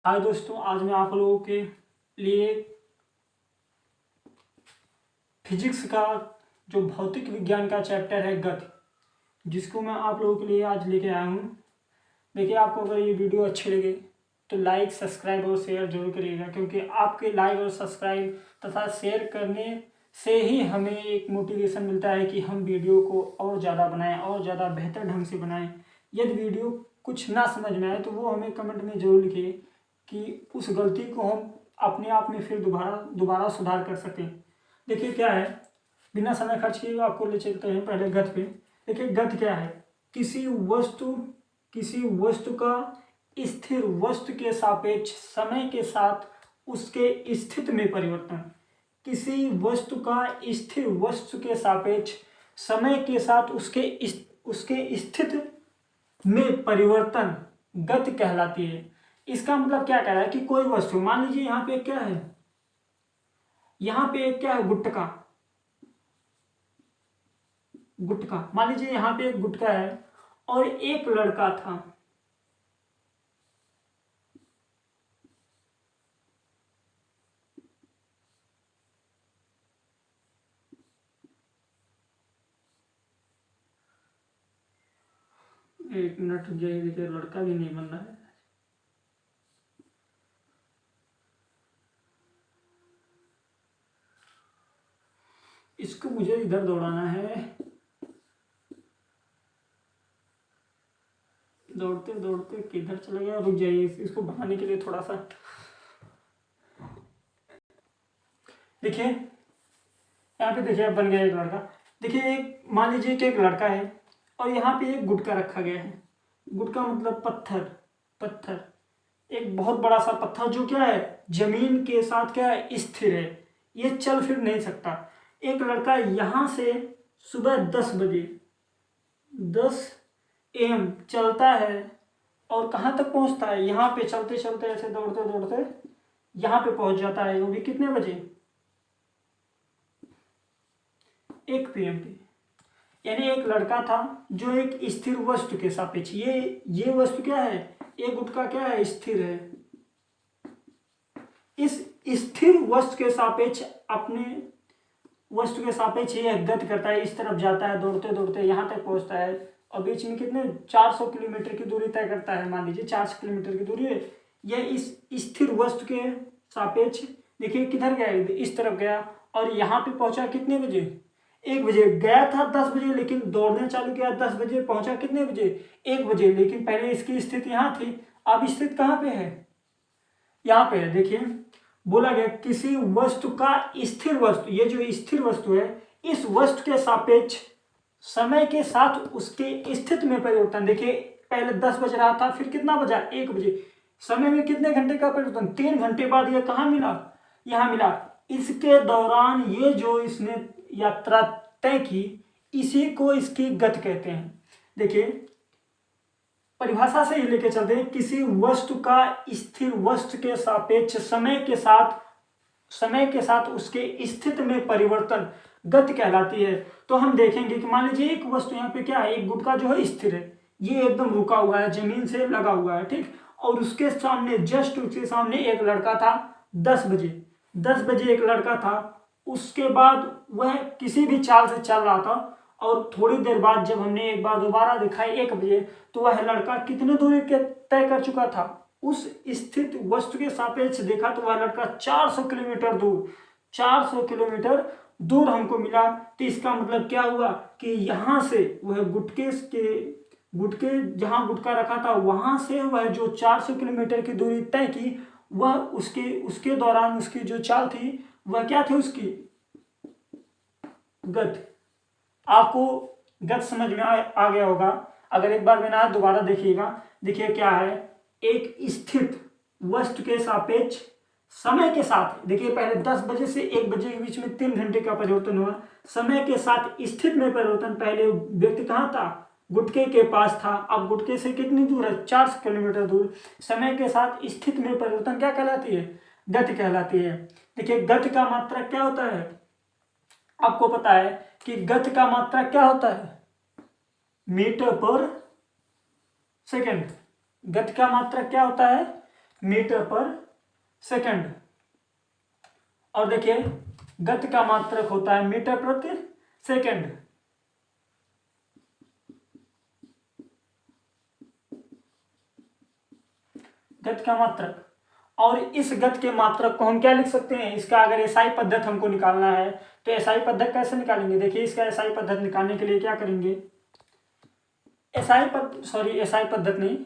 हाय दोस्तों, आज मैं आप लोगों के लिए फिजिक्स का जो भौतिक विज्ञान का चैप्टर है गति, जिसको मैं आप लोगों के लिए आज लेके आया हूँ। देखिए, आपको अगर ये वीडियो अच्छी लगे तो लाइक, सब्सक्राइब और शेयर जरूर करिएगा, क्योंकि आपके लाइक और सब्सक्राइब तथा शेयर करने से ही हमें एक मोटिवेशन मिलता है कि हम वीडियो को और ज़्यादा बनाएं और ज़्यादा बेहतर ढंग से बनाएं। यदि वीडियो कुछ ना समझ में आए तो वो हमें कमेंट में ज़रूर लिखिए कि उस गलती को हम अपने आप में फिर दोबारा सुधार कर सकें। देखिए क्या है, बिना समय खर्च किए आपको ले चलते हैं पहले गति पे। देखिए गति क्या है, किसी वस्तु का स्थिर वस्तु के सापेक्ष समय के साथ उसके स्थिति में परिवर्तन। किसी वस्तु का स्थिर वस्तु के सापेक्ष समय के साथ उसके स्थिति में परिवर्तन गति कहलाती है। इसका मतलब क्या कह रहा है कि कोई वस्तु, मान लीजिए यहाँ पे क्या है, यहाँ पे क्या है, गुटका मान लीजिए यहाँ पे एक गुटका है और एक लड़का था। एक मिनट रुक जाइए, देखिए लड़का भी नहीं बन रहा है। इसको मुझे इधर दौड़ाना है, दौड़ते दौड़ते किधर चला गया, रुक जाइए। इसको बनाने के लिए थोड़ा सा देखिए, यहाँ पे देखिए अब बन गया एक लड़का। देखिए एक, मान लीजिए कि एक लड़का है और यहाँ पे एक गुटका रखा गया है। गुटका मतलब पत्थर, एक बहुत बड़ा सा पत्थर जो क्या है, जमीन के साथ क्या है, स्थिर है, ये चल फिर नहीं सकता। एक लड़का यहाँ से सुबह 10 बजे 10 AM चलता है और कहाँ तक पहुँचता है, यहाँ पे चलते चलते ऐसे दौड़ते दौड़ते यहाँ पे पहुँच जाता है। वो भी कितने बजे, 1 PM पे। यानी एक लड़का था जो एक स्थिर वस्तु के सापेक्ष, ये वस्तु क्या है, ये गुटका क्या है, स्थिर है। इस स्थिर वस्तु के सापेक्ष यह गति करता है, इस तरफ जाता है दौड़ते दौड़ते यहाँ तक पहुँचता है और बीच में कितने 400 किलोमीटर की दूरी तय करता है। मान लीजिए 400 किलोमीटर की दूरी है। यह इस स्थिर वस्तु के सापेक्ष देखिए किधर गया, इस तरफ गया और यहाँ पे पहुँचा कितने बजे, 1 बजे। गया था 10 बजे, लेकिन दौड़ने चालू किया 10 बजे, पहुँचा कितने बजे, 1 बजे। लेकिन पहले इसकी स्थिति यहाँ थी, अब स्थिति कहाँ पे है, यहाँ पे है। देखिए बोला गया किसी वस्तु का स्थिर वस्तु, ये जो स्थिर वस्तु है, इस वस्तु के सापेक्ष समय के साथ उसके स्थिति में परिवर्तन। देखिए पहले 10 बज रहा था, फिर कितना बजा, 1 बजे। समय में कितने घंटे का परिवर्तन, 3 घंटे बाद ये कहाँ मिला, यहाँ मिला। इसके दौरान ये जो इसने यात्रा तय की, इसी को इसकी गति कहते हैं। देखिए परिभाषा से ही लेके चलते हैं, किसी वस्तु का स्थिर वस्तु के सापेक्ष समय के साथ उसके स्थिति में परिवर्तन गति कहलाती है। तो हम देखेंगे कि मान लीजिए एक वस्तु यहाँ पे क्या है, एक गुटका जो है स्थिर है, ये एकदम रुका हुआ है, जमीन से लगा हुआ है, ठीक। और उसके सामने, जस्ट उसके सामने एक लड़का था 10 बजे एक लड़का था। उसके बाद वह किसी भी चाल से चल रहा था और थोड़ी देर बाद जब हमने एक बार दोबारा दिखाई 1 बजे, तो वह लड़का कितने दूरी के तय कर चुका था, उस स्थित वस्तु के सापेक्ष देखा तो वह लड़का 400 किलोमीटर दूर हमको मिला। तो इसका मतलब क्या हुआ कि यहाँ से वह गुटके जहाँ गुटका रखा था, वहां से वह जो 400 किलोमीटर की दूरी तय की, वह उसके दौरान उसकी जो चाल थी वह क्या थी, उसकी गति। आपको गति समझ में आ गया होगा। अगर एक बार मैंने दोबारा देखिएगा, देखिए क्या है, एक स्थित वस्तु के सापेक्ष समय के साथ, देखिए पहले 10 बजे से 1 बजे के बीच में 3 घंटे का परिवर्तन हुआ। समय के साथ स्थिति में परिवर्तन, पहले व्यक्ति कहाँ था, गुटके के पास था, अब गुटके से कितनी दूर है, 400 किलोमीटर दूर। समय के साथ स्थिति में परिवर्तन क्या कहलाती है, गति कहलाती है। देखिए गति का मात्रक क्या होता है, आपको पता है कि गति का मात्रक क्या होता है, मीटर पर सेकेंड। गति का मात्रक क्या होता है, मीटर पर सेकंड। और देखिए गति का मात्रक होता है मीटर प्रति सेकंड। गति का मात्रक, और इस गति के मात्रक को हम क्या लिख सकते हैं, इसका अगर एसआई पद्धत हमको निकालना है तो एसआई पद्धत कैसे निकालेंगे। देखिए इसका एसआई पद्धत निकालने के लिए क्या करेंगे, एसआई पद्धत नहीं,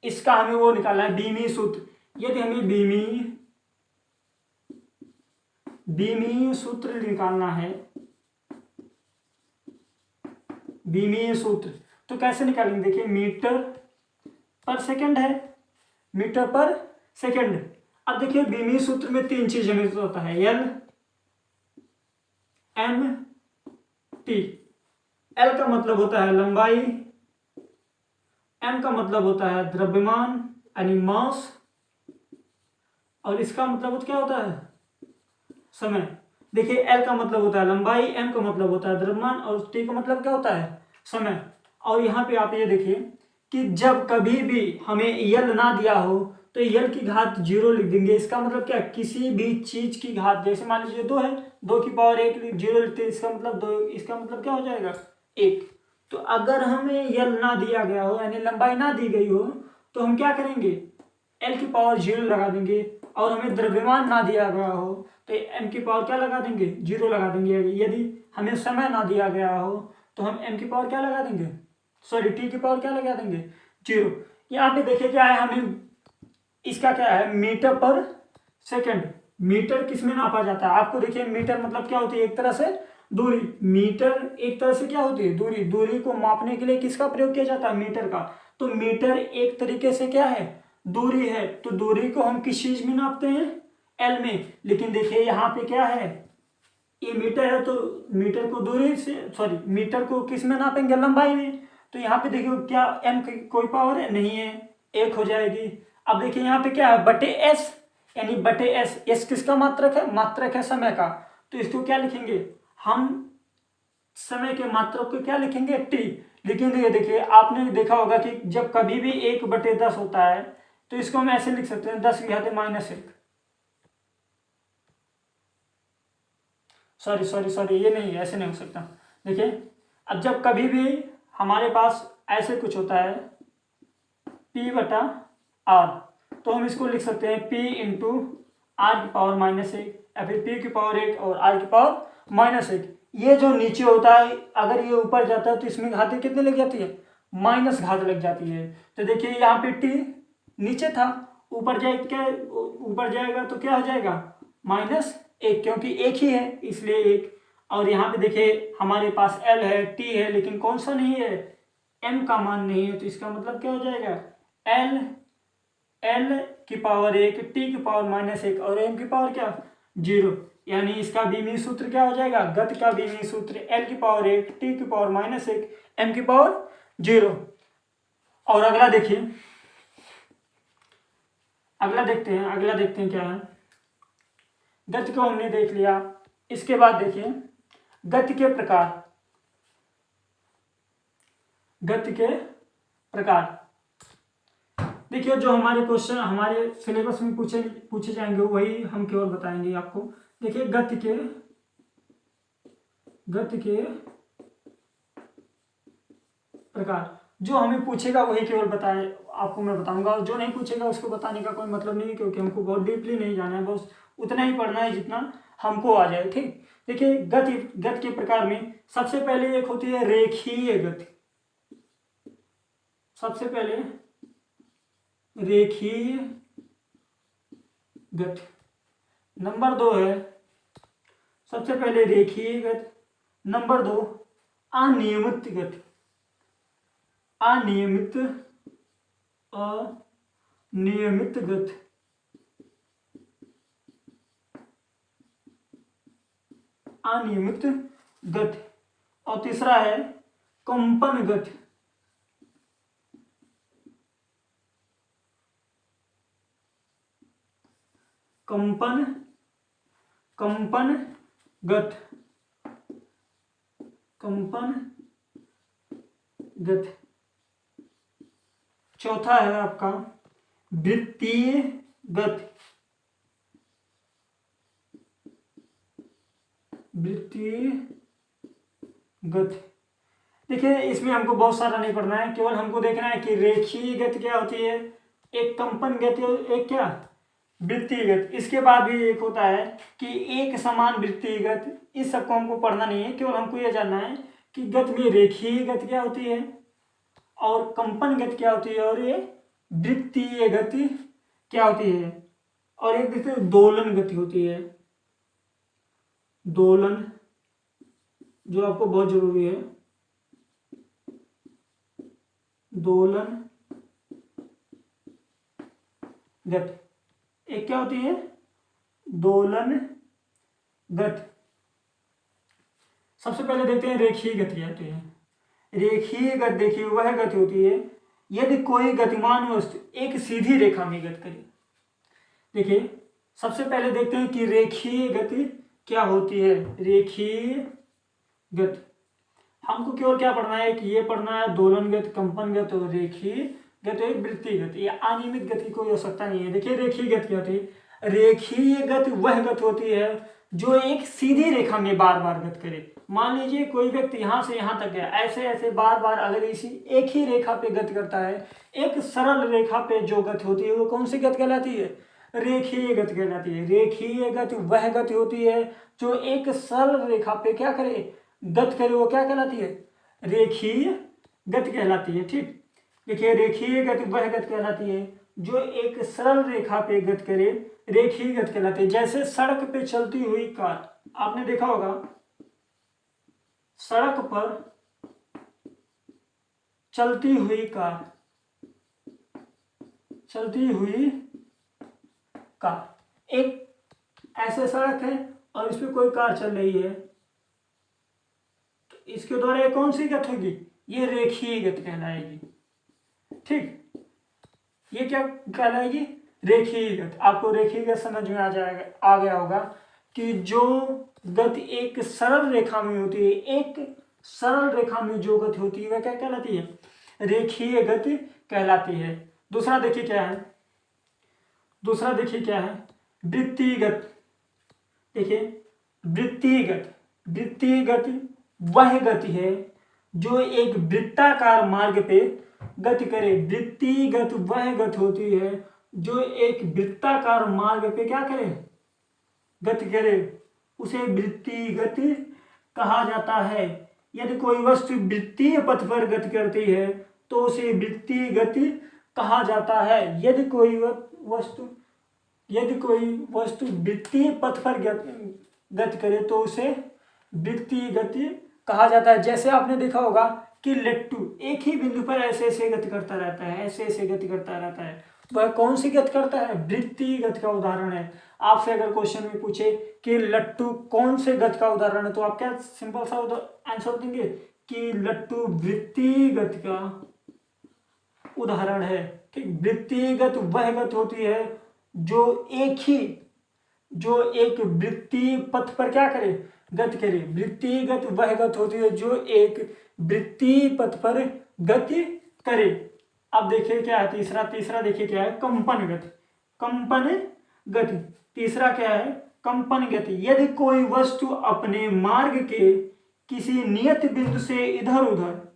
इसका हमें वो निकालना है बीमी सूत्र। यदि हमें बीमी सूत्र निकालना है, बीमी सूत्र तो कैसे निकालेंगे। देखिए मीटर पर सेकंड है, मीटर पर सेकंड। अब देखिए बीमी सूत्र में 3 चीजें मिलता होता है, एल एम टी। एल का मतलब होता है लंबाई, एम का मतलब होता है द्रव्यमान यानी मास, और इसका मतलब क्या होता है, समय। देखिए एल का मतलब होता है लंबाई, एम का मतलब होता है द्रव्यमान, और टी का मतलब क्या होता है, समय। और यहाँ पे आप ये देखिए कि जब कभी भी हमें यल ना दिया हो तो यल की घात 0 लिख देंगे। इसका मतलब क्या, किसी भी चीज की घात, जैसे मान लीजिए 2 है, 2 की पावर 1 0 लिखते हैं, इसका मतलब 2, इसका मतलब क्या हो जाएगा 1। तो अगर हमें यल ना दिया गया हो यानी लंबाई ना दी गई हो तो हम क्या करेंगे, एल की पावर 0 लगा देंगे। और हमें द्रव्यमान ना दिया गया हो तो एम की पावर क्या लगा देंगे, 0 लगा देंगे। यदि हमें समय ना दिया गया हो तो हम एम की पावर क्या लगा देंगे, सॉरी टी की पावर क्या लगा देंगे, 0। यहाँ पे देखिए क्या है, हमें इसका क्या है मीटर पर सेकंड। मीटर किस में नापा जाता है, आपको देखिए मीटर मतलब क्या होती है, एक तरह से दूरी। मीटर एक तरह से क्या होती है, दूरी। दूरी को मापने के लिए किसका प्रयोग किया जाता है, मीटर का। तो मीटर एक तरीके से क्या है, दूरी है। तो दूरी को हम किस चीज में नापते हैं, एल में। लेकिन देखिए यहाँ पे क्या है, ये मीटर है तो मीटर को दूरी से, सॉरी मीटर को किस में नापेंगे, लंबाई में। तो यहाँ पे देखिए क्या एम की कोई पावर है, नहीं है, 1 हो जाएगी। अब देखिए यहाँ पे क्या है, बटे एस, यानी बटे एस। एस किसका मात्रक है, मात्रक है समय का। तो इसको क्या लिखेंगे हम, समय के मात्रक को क्या लिखेंगे, टी। लेकिन ये देखिए आपने देखा होगा कि जब कभी भी 1/10 होता है तो इसको हम ऐसे लिख सकते हैं 10⁻⁻1। सॉरी ये नहीं, ऐसे नहीं हो सकता। देखिए अब जब कभी भी हमारे पास ऐसे कुछ होता है P/R, तो हम इसको लिख सकते हैं P इंटू R⁻⁻1 या फिर P की पावर 1 और R की पावर -1। ये जो नीचे होता है अगर ये ऊपर जाता है तो इसमें घातें कितनी लग जाती है, माइनस घात लग जाती है। तो देखिए यहाँ पे T नीचे था, ऊपर जाएगा तो क्या हो जाएगा, -1, क्योंकि एक ही है इसलिए 1। और यहाँ पे देखिए हमारे पास L है, T है, लेकिन कौन सा नहीं है, M का मान नहीं है। तो इसका मतलब क्या हो जाएगा, L की पावर 1, T की पावर -1 और M की पावर क्या, 0। यानी इसका बीमी सूत्र क्या हो जाएगा, गति का बीमी सूत्र L की पावर 1, T की पावर -1, M की पावर 0। और अगला देखिए, अगला देखते हैं क्या है। गति को हमने देख लिया, इसके बाद देखिए गति के प्रकार। गति के प्रकार देखिए जो हमारे क्वेश्चन हमारे सिलेबस में पूछे जाएंगे वही हम केवल बताएंगे आपको। देखिए गति के प्रकार, जो हमें पूछेगा वही केवल बताए आपको मैं बताऊंगा, और जो नहीं पूछेगा उसको बताने का कोई मतलब नहीं है, क्योंकि हमको बहुत डीपली नहीं जाना है, बस उतना ही पढ़ना है जितना हमको आ जाए, ठीक। देखिए गति के प्रकार में सबसे पहले एक होती है रेखीय गति। सबसे पहले रेखीय गति। नंबर 2 है, सबसे पहले रेखीय गति। नंबर 2 अनियमित गति। अनियमित गति। अनियमित गति। और तीसरा है कंपन गति। कंपन गति। कंपन गति। चौथा है आपका वृत्तीय गति, वृत्तीय गति। देखिए इसमें हमको बहुत सारा नहीं पढ़ना है, केवल हमको देखना है कि रेखीय गति क्या होती है, एक कंपन गति और एक क्या वृत्तीय गति। इसके बाद भी एक होता है कि एक समान वृत्तीय गति। इस सबको हमको पढ़ना नहीं है, केवल हमको यह जानना है कि गति में रेखीय गति क्या होती है और कंपन गति क्या होती है और ये वृत्तीय गति क्या होती है। और एक देखते दोलन गति होती है, दोलन, जो आपको बहुत जरूरी है, दोलन गति। एक क्या होती है, दोलन गति। सबसे पहले देखते हैं रेखीय गति क्या होती है। रेखीय गति देखिए वह गति होती है यदि कोई गतिमान वस्तु एक सीधी रेखा में गति करे। देखिए सबसे पहले देखते हैं कि रेखीय गति क्या होती है। रेखीय गति हमको केवल क्या पढ़ना है कि ये पढ़ना है दोलन गति, कंपन गति और रेखीय गति, एक वृत्तीय गति। या अनियमित गति कोई हो सकता नहीं है। देखिए रेखीय गति क्या होती है। रेखीय गति वह गति होती है जो एक सीधी रेखा में बार बार गति करे। मान लीजिए कोई व्यक्ति यहाँ से यहाँ तक गया, ऐसे ऐसे बार बार अगर इसी एक ही रेखा पे गति करता है, एक सरल रेखा पे जो गति होती है वो कौन सी गति कहलाती है, रेखीय गति कहलाती है। रेखीय गति वह गति होती है जो एक सरल रेखा पे क्या करे, गति करे, वो क्या कहलाती है, रेखीय गति कहलाती है। ठीक, देखिए रेखीय गति वह गति कहलाती है जो एक सरल रेखा पे गति करे, रेखीय गति कहलाती है। जैसे सड़क पे चलती हुई कार, आपने देखा होगा सड़क पर चलती हुई कार, चलती हुई कार, एक ऐसे सड़क है और इस पे कोई कार चल रही है, तो इसके द्वारा ये कौन सी गति होगी, ये रेखीय गति कहलाएगी। ठीक, ये क्या कहलाएगी, रेखीय गति। आपको रेखीय गति समझ में आ गया होगा कि जो गति एक सरल रेखा में होती है, एक सरल रेखा में जो गति होती है वह क्या कहलाती है, रेखीय गति कहलाती है। दूसरा देखिए क्या है, दूसरा देखिए क्या है, वृत्तीय गति। देखिए वृत्तीय गति, वृत्तीय गति वह गति है जो एक वृत्ताकार मार्ग पे गति करे। वृत्तीय गति वह गति होती है जो एक वृत्ताकार मार्ग पे क्या करे, गति करे, उसे वृत्तीय गति कहा जाता है। यदि कोई वस्तु वृत्तीय पथ पर गति करती है तो उसे वृत्तीय गति कहा जाता है। यदि कोई वस्तु वृत्तीय पथ पर गति करे तो उसे वृत्तीय गति कहा जाता है। जैसे आपने देखा होगा कि लट्टू एक ही बिंदु पर ऐसे ऐसे गति करता रहता है, ऐसे ऐसे गति करता रहता है, वह कौन सी गति करता है, वृत्तीय गति का उदाहरण है। आपसे अगर क्वेश्चन में पूछे कि लट्टू कौन से गति का उदाहरण है, तो आप क्या सिंपल सा आंसर देंगे कि लट्टू वृत्तीय गति का उदाहरण है। ठीक, वृत्तीय गति वह गति होती है जो एक वृत्तीय पथ पर क्या करे, गति करे। वृत्तीय गति वह गति होती है जो एक वृत्तीय पथ पर गति करे। अब देखिए क्या है तीसरा देखिए क्या है, कंपन गति। कंपन गति तीसरा क्या है, कंपन गति। यदि कोई वस्तु अपने मार्ग के किसी नियत बिंदु से इधर उधर,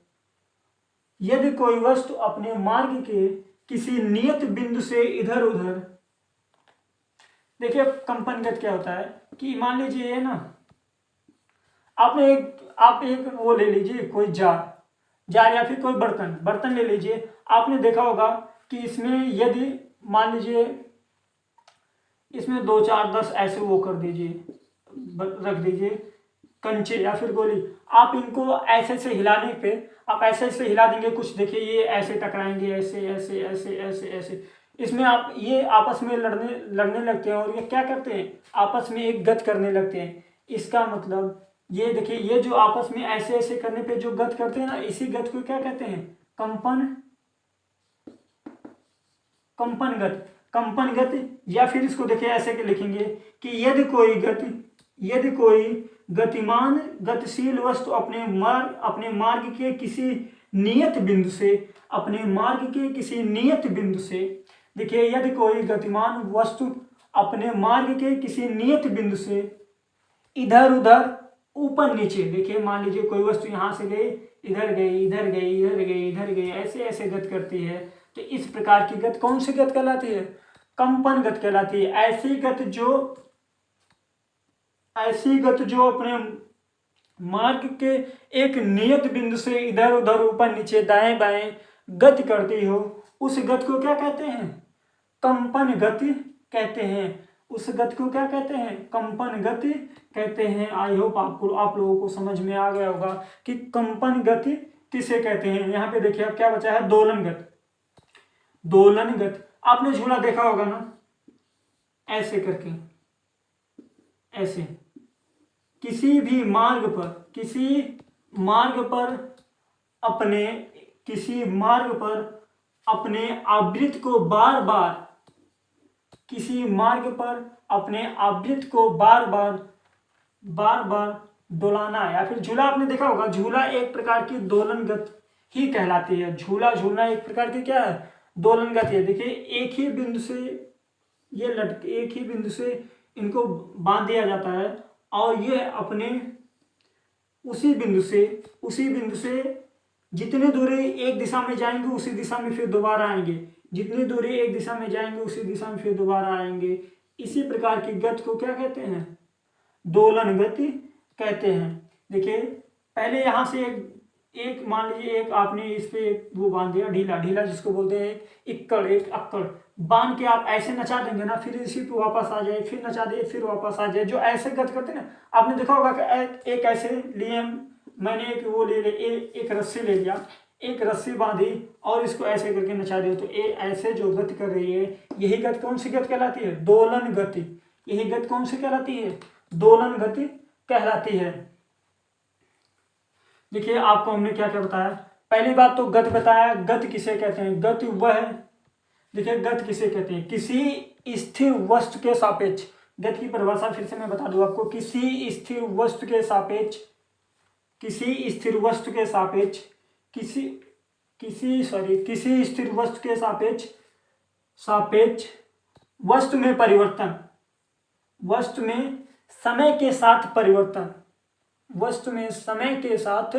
यदि कोई वस्तु अपने मार्ग के किसी नियत बिंदु से इधर उधर, देखिए कंपन गति क्या होता है कि मान लीजिए ये ना, आप एक वो ले लीजिए, कोई जार या फिर कोई बर्तन ले लीजिए। आपने देखा होगा कि इसमें यदि मान लीजिए इसमें 2 4 10 ऐसे वो कर दीजिए, रख दीजिए कंचे या फिर गोली, आप इनको ऐसे ऐसे हिलाने पे आप ऐसे ऐसे हिला देंगे, कुछ देखिए ये ऐसे टकराएंगे, ऐसे ऐसे ऐसे ऐसे ऐसे, इसमें आप ये आपस में लड़ने लगते हैं और ये क्या करते हैं, आपस में एक गति करने लगते हैं। इसका मतलब ये देखिए, ये जो आपस में ऐसे ऐसे करने पे जो गति करते हैं ना, इसी गति को क्या कहते हैं, कंपन गति। कंपन गति, या फिर इसको देखिए ऐसे के लिखेंगे कि यदि कोई गतिमान गतिशील वस्तु अपने मार्ग के किसी नियत बिंदु से देखिए यदि कोई गतिमान वस्तु अपने मार्ग के किसी नियत बिंदु से इधर उधर ऊपर नीचे, देखिए मान लीजिए कोई वस्तु यहाँ से गई, इधर गई, इधर गई, इधर गई, इधर गई, ऐसे ऐसे गति करती है, तो इस प्रकार की गति कौन सी गति कहलाती है? कंपन गति कहलाती है। ऐसी गति जो अपने मार्ग के एक नियत बिंदु से इधर उधर ऊपर नीचे दाएं बाएं गति करती हो, उस गति को क्या कहते हैं? कंपन गति कहते हैं। उस गति को क्या कहते हैं? कंपन गति कहते हैं। आई होप आप लोगों को समझ में आ गया होगा कि कंपन गति किसे कहते हैं। यहाँ पे देखिए अब क्या बचा है? दोलन गति। दोलन गति आपने झूला देखा होगा ना, ऐसे करके, ऐसे किसी मार्ग पर अपने आवृत्त को बार बार डोलाना, या फिर झूला आपने देखा होगा, झूला एक प्रकार की दोलन गति ही कहलाती है। झूला झूलना एक प्रकार की क्या है? दोलन गति है। देखिए एक ही बिंदु से इनको बांध दिया जाता है और ये अपने उसी बिंदु से जितनी दूरी एक दिशा में जाएंगे उसी दिशा में फिर दोबारा आएंगे, जितनी दूरी एक दिशा में जाएंगे उसी दिशा में फिर दोबारा आएंगे। इसी प्रकार की गति को क्या कहते हैं? दोलन गति कहते हैं। देखिए पहले यहाँ से एक मान लीजिए एक आपने इस पे वो बांध दिया, ढीला जिसको बोलते हैं एक अक्कड़ बांध के आप ऐसे नचा देंगे ना, फिर इसी पे वापस आ जाए, फिर नचा दे, फिर वापस आ जाए, जो ऐसे गति करते हैं ना, आपने देखा होगा कि एक ऐसे लिए, मैंने एक रस्सी ले लिया, एक रस्सी बांधी और इसको ऐसे करके नचा दिया, तो ये ऐसे जो गति कर रही है, यही गति कौन सी गति कहलाती है? दोलन गति। यही गति कौन सी कहलाती है? दोलन गति कहलाती है। देखिए आपको हमने क्या क्या बताया। पहली बात तो गति बताया। गति किसे कहते हैं? गति देखिए गति किसे कहते हैं? किसी स्थिर वस्तु के सापेक्ष, गति की परिभाषा फिर से मैं बता दूं आपको, किसी स्थिर वस्तु के सापेक्ष वस्तु में समय के साथ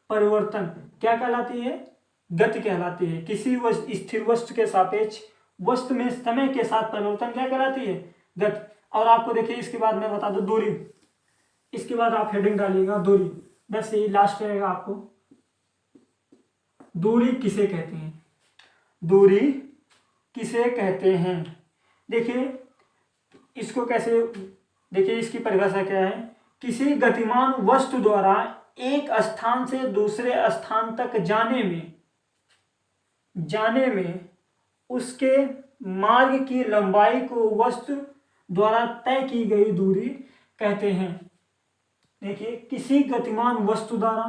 परिवर्तन क्या कहलाती है? गति कहलाती है। किसी स्थिर वस्तु के सापेक्ष वस्तु में समय के साथ परिवर्तन क्या कहलाती है? गति। और आपको देखिए इसके बाद मैं बता दूं दूरी, इसके बाद आप हेडिंग डालिएगा दूरी, बस यही लास्ट रहेगा आपको। दूरी किसे कहते हैं? दूरी किसे कहते हैं? देखिए इसको कैसे, देखिए इसकी परिभाषा क्या है? किसी गतिमान वस्तु द्वारा एक स्थान से दूसरे स्थान तक जाने में उसके मार्ग की लंबाई को वस्तु द्वारा तय की गई दूरी कहते हैं। देखिए किसी गतिमान वस्तु द्वारा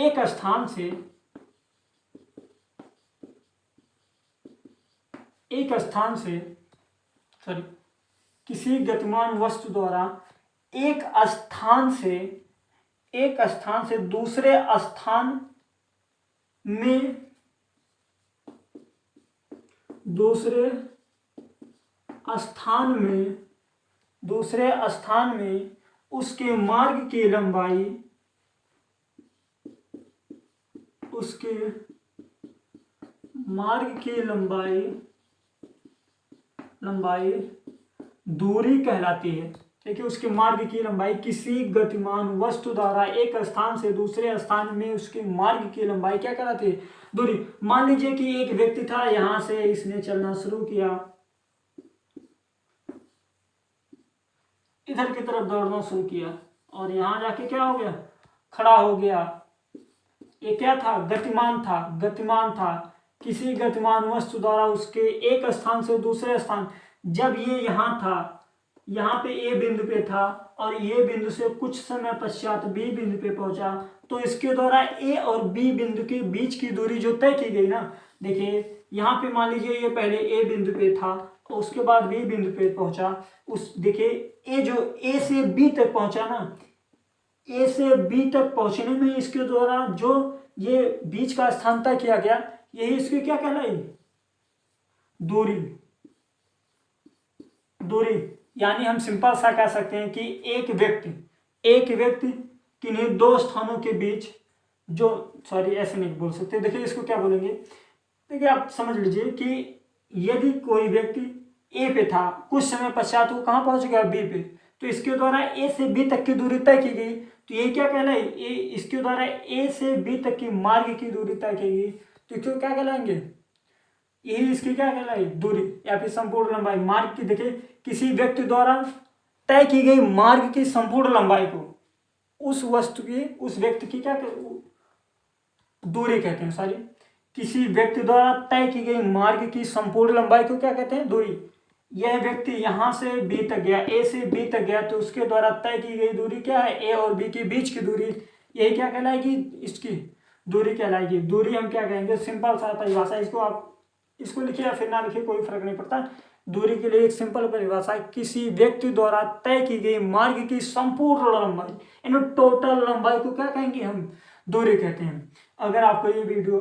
एक स्थान से किसी गतिमान वस्तु द्वारा एक स्थान से दूसरे स्थान में उसके मार्ग की लंबाई दूरी कहलाती है। देखिए उसके मार्ग की लंबाई, किसी गतिमान वस्तु द्वारा एक स्थान से दूसरे स्थान में उसके मार्ग की लंबाई क्या कहलाती है? दूरी। मान लीजिए कि एक व्यक्ति था, यहां से इसने चलना शुरू किया, इधर की तरफ दौड़ना शुरू किया और यहां जाके क्या हो गया? खड़ा हो गया। ये क्या था? गतिमान था। किसी गतिमान वस्तु द्वारा उसके एक स्थान से दूसरे स्थान, जब ये यहाँ था, यहाँ पे ए बिंदु पे था और ये बिंदु से कुछ समय पश्चात बी बिंदु पे पहुंचा, तो इसके द्वारा ए और बी बिंदु के बीच की दूरी जो तय की गई ना, देखिए यहाँ पे मान लीजिए ये पहले ए बिंदु पे था, उसके बाद बी बिंदु पे पहुंचा, उस देखिए ए जो ए से बी तक पहुंचा ना, ए से बी तक पहुंचने में इसके द्वारा जो ये बीच का स्थान तय किया गया, यही इसकी क्या कहलाई, दूरी। दूरी यानी हम सिंपल सा कह सकते हैं कि एक व्यक्ति किन्हीं दो स्थानों के बीच जो, सॉरी ऐसे नहीं बोल सकते, देखिए इसको क्या बोलेंगे, देखिए आप समझ लीजिए कि यदि कोई व्यक्ति ए पे था, कुछ समय पश्चात वो कहाँ पहुंच गया, बी पे, तो इसके द्वारा ए से बी तक की दूरी तय की गई, तो ये क्या कहलाई, ए इसके द्वारा ए से बी तक की मार्ग की दूरी तय की गई, तो इसको क्या कहलाएंगे, यही इसकी क्या कहलाई, दूरी या फिर संपूर्ण लंबाई। मार्ग की, देखिए किसी व्यक्ति द्वारा तय की गई मार्ग की संपूर्ण लंबाई को उस वस्तु की, उस व्यक्ति की क्या दूरी कहते हैं। सॉरी, किसी व्यक्ति द्वारा तय की गई मार्ग की संपूर्ण लंबाई को क्या कहते हैं, दूरी। यह व्यक्ति यहां से बी तक गया, ए से बी तक गया, तो उसके द्वारा तय की गई दूरी क्या है, ए और बी के बीच की दूरी, यही क्या कहलाएगी, इसकी दूरी कहलाएगी। दूरी हम क्या कहेंगे, सिंपल सा परिभाषा, इसको आप इसको लिखिए या फिर ना लिखिए कोई फर्क नहीं पड़ता। दूरी के लिए एक सिंपल परिभाषा है, किसी व्यक्ति द्वारा तय की गई मार्ग की संपूर्ण लंबाई, यानी टोटल लंबाई को क्या कहेंगे हम, दूरी कहते हैं। अगर आपको ये वीडियो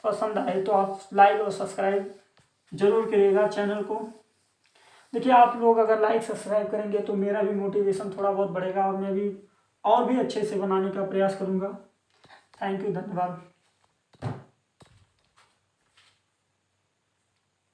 पसंद आए तो आप लाइक और सब्सक्राइब जरूर करिएगा चैनल को। देखिए आप लोग अगर लाइक सब्सक्राइब करेंगे तो मेरा भी मोटिवेशन थोड़ा बहुत बढ़ेगा और मैं भी और भी अच्छे से बनाने का प्रयास करूँगा। थैंक यू, धन्यवाद।